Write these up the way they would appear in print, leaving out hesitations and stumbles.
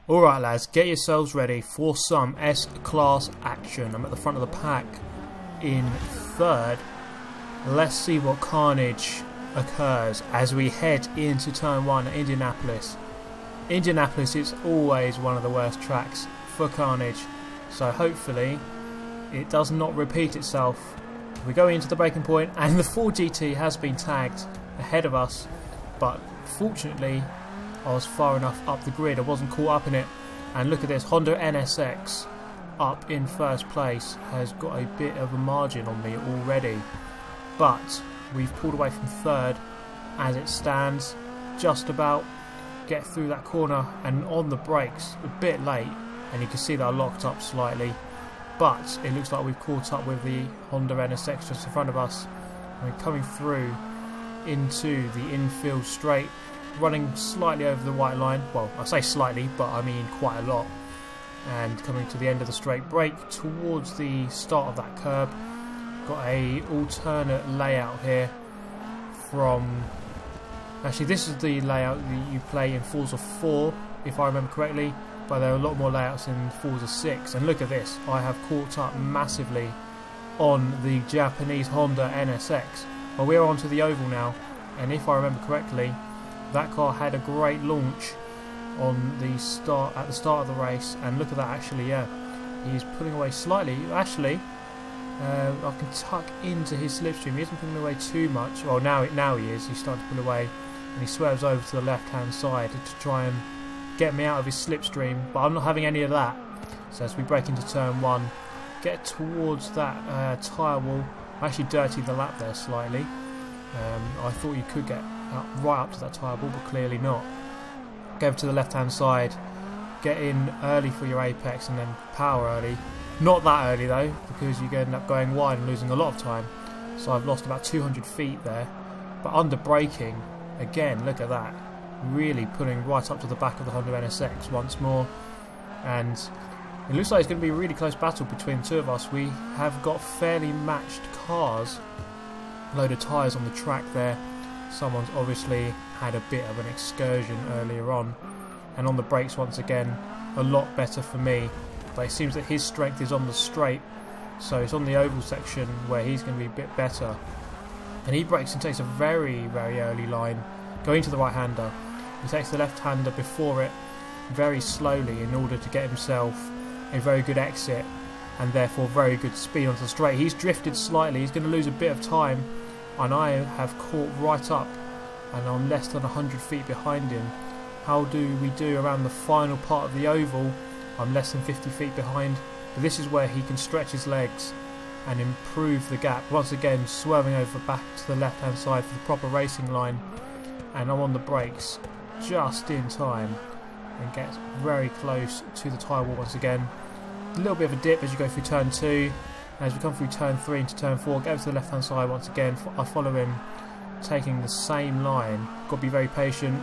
Alright lads, get yourselves ready for some S-Class action. I'm at the front of the pack in third. Let's see what carnage occurs as we head into turn 1 at Indianapolis. Indianapolis is always one of the worst tracks for carnage, so hopefully it does not repeat itself. We go into the braking point and the Ford GT has been tagged ahead of us, but fortunately I was far enough up the grid, I wasn't caught up in it. And look at this, Honda NSX up in first place has got a bit of a margin on me already, but we've pulled away from third as it stands. Just about get through that corner and on the brakes a bit late, and you can see that I locked up slightly, but it looks like we've caught up with the Honda NSX just in front of us. We're coming through into the infield straight, running slightly over the white line. Well, I say slightly, but I mean quite a lot. And coming to the end of the straight, brake towards the start of that curb. Got a alternate layout here from... Actually, this is the layout that you play in Forza 4, if I remember correctly, but there are a lot more layouts in Forza 6. And look at this, I have caught up massively on the Japanese Honda NSX. Well, we're onto the oval now, and if I remember correctly, that car had a great launch on the start at the start of the race, and look at that. Actually, yeah, he's pulling away slightly. Actually, I can tuck into his slipstream. He isn't pulling away too much. Well, now he is. He's starting to pull away, and he swerves over to the left-hand side to try and get me out of his slipstream. But I'm not having any of that. So as we break into turn 1, get towards that tyre wall. I actually dirtied the lap there slightly. I thought you could get right up to that tyre wall, but clearly not. Go over to the left hand side, get in early for your apex and then power early. Not that early though, because you end up going wide and losing a lot of time. So I've lost about 200 feet there. But under braking, again, look at that, really pulling right up to the back of the Honda NSX once more. And it looks like it's going to be a really close battle between the two of us. We have got fairly matched cars, load of tyres on the track there. Someone's obviously had a bit of an excursion earlier on, and on the brakes once again a lot better for me, but it seems that his strength is on the straight, so it's on the oval section where he's going to be a bit better. And he brakes and takes a very early line going to the right hander. He takes the left hander before it very slowly in order to get himself a very good exit and therefore very good speed onto the straight. He's drifted slightly, he's going to lose a bit of time, and I have caught right up and I'm less than 100 feet behind him. How do we do around the final part of the oval? I'm less than 50 feet behind, but this is where he can stretch his legs and improve the gap. Once again, swerving over back to the left hand side for the proper racing line, and I'm on the brakes just in time and gets very close to the tyre wall once again. A little bit of a dip as you go through turn 2. As we come through turn 3 into turn 4, get over to the left hand side once again. I follow him, taking the same line. Got to be very patient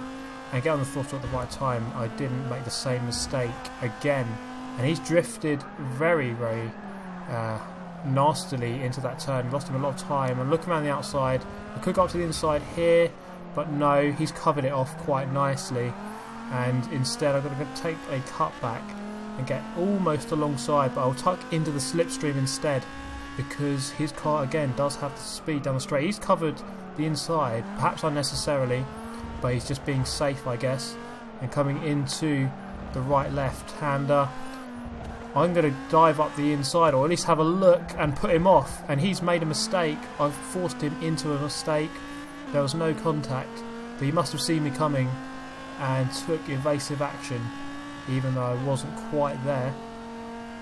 and get on the throttle at the right time. I didn't make the same mistake again, and he's drifted very nastily into that turn. Lost him a lot of time. And looking around the outside, I could go up to the inside here, but no, he's covered it off quite nicely, and instead I'm going to take a cutback and get almost alongside, but I'll tuck into the slipstream instead because his car again does have the speed down the straight. He's covered the inside, perhaps unnecessarily, but he's just being safe, I guess, and coming into the right left hander. I'm going to dive up the inside, or at least have a look and put him off, and he's made a mistake. I've forced him into a mistake. There was no contact, but he must have seen me coming and took evasive action, even though I wasn't quite there.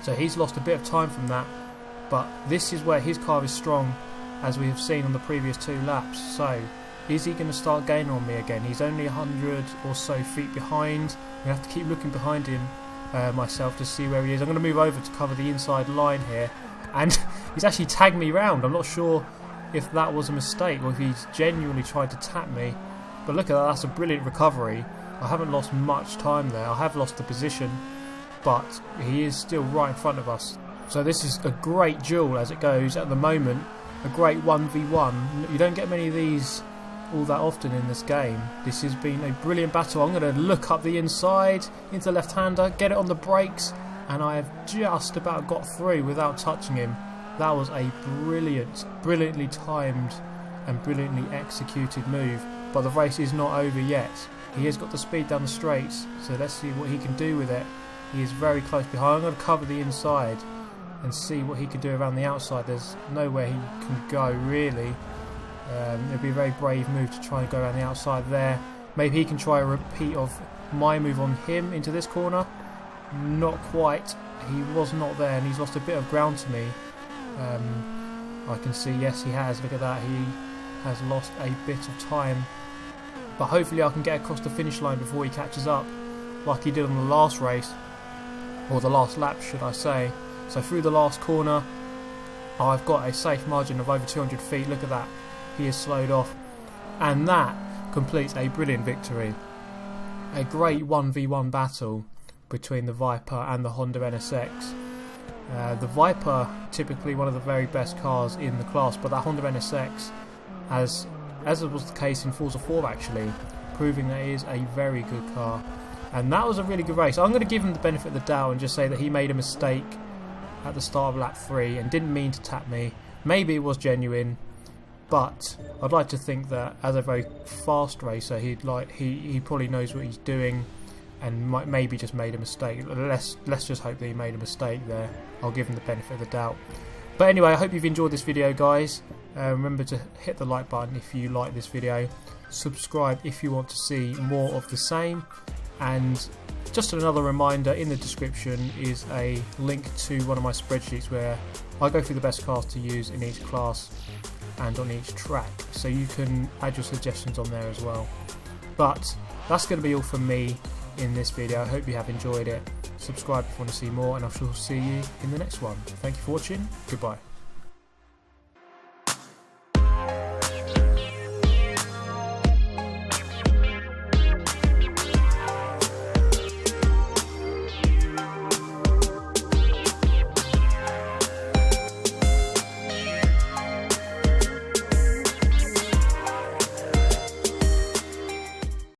So he's lost a bit of time from that, but this is where his car is strong, as we have seen on the previous 2 laps. So is he going to start gaining on me again? He's only 100 or so feet behind. I have to keep looking behind him myself to see where he is. I'm going to move over to cover the inside line here, and he's actually tagged me round. I'm not sure if that was a mistake or if he's genuinely tried to tap me, but look at that, that's a brilliant recovery. I haven't lost much time there. I have lost the position, but he is still right in front of us. So this is a great duel as it goes at the moment. A great 1v1. You don't get many of these all that often in this game. This has been a brilliant battle. I'm going to look up the inside into the left-hander, get it on the brakes, and I have just about got through without touching him. That was a brilliantly timed and brilliantly executed move. But the race is not over yet. He has got the speed down the straights, so let's see what he can do with it. He is very close behind. I'm going to cover the inside and see what he can do around the outside. There's nowhere he can go really. It would be a very brave move to try and go around the outside there. Maybe he can try a repeat of my move on him into this corner. Not quite. He was not there, and he's lost a bit of ground to me. I can see, yes, he has. Look at that. He has lost a bit of time. But hopefully I can get across the finish line before he catches up, like he did on the last race, or the last lap should I say. So through the last corner, I've got a safe margin of over 200 feet. Look at that. He is slowed off. And that completes a brilliant victory. A great 1v1 battle between the Viper and the Honda NSX. The Viper, typically one of the very best cars in the class, but that Honda NSX has, as it was the case in Forza 4 actually, proving that it is a very good car. And that was a really good race. I'm going to give him the benefit of the doubt and just say that he made a mistake at the start of lap 3 and didn't mean to tap me. Maybe it was genuine, but I'd like to think that as a very fast racer, he probably knows what he's doing and maybe just made a mistake. Let's just hope that he made a mistake there. I'll give him the benefit of the doubt. But anyway, I hope you've enjoyed this video, guys. Remember to hit the like button if you like this video. Subscribe if you want to see more of the same. And just another reminder, in the description is a link to one of my spreadsheets where I go through the best cars to use in each class and on each track. So you can add your suggestions on there as well. But that's going to be all from me in this video. I hope you have enjoyed it. Subscribe if you want to see more, and I shall see you in the next one. Thank you for watching. Goodbye.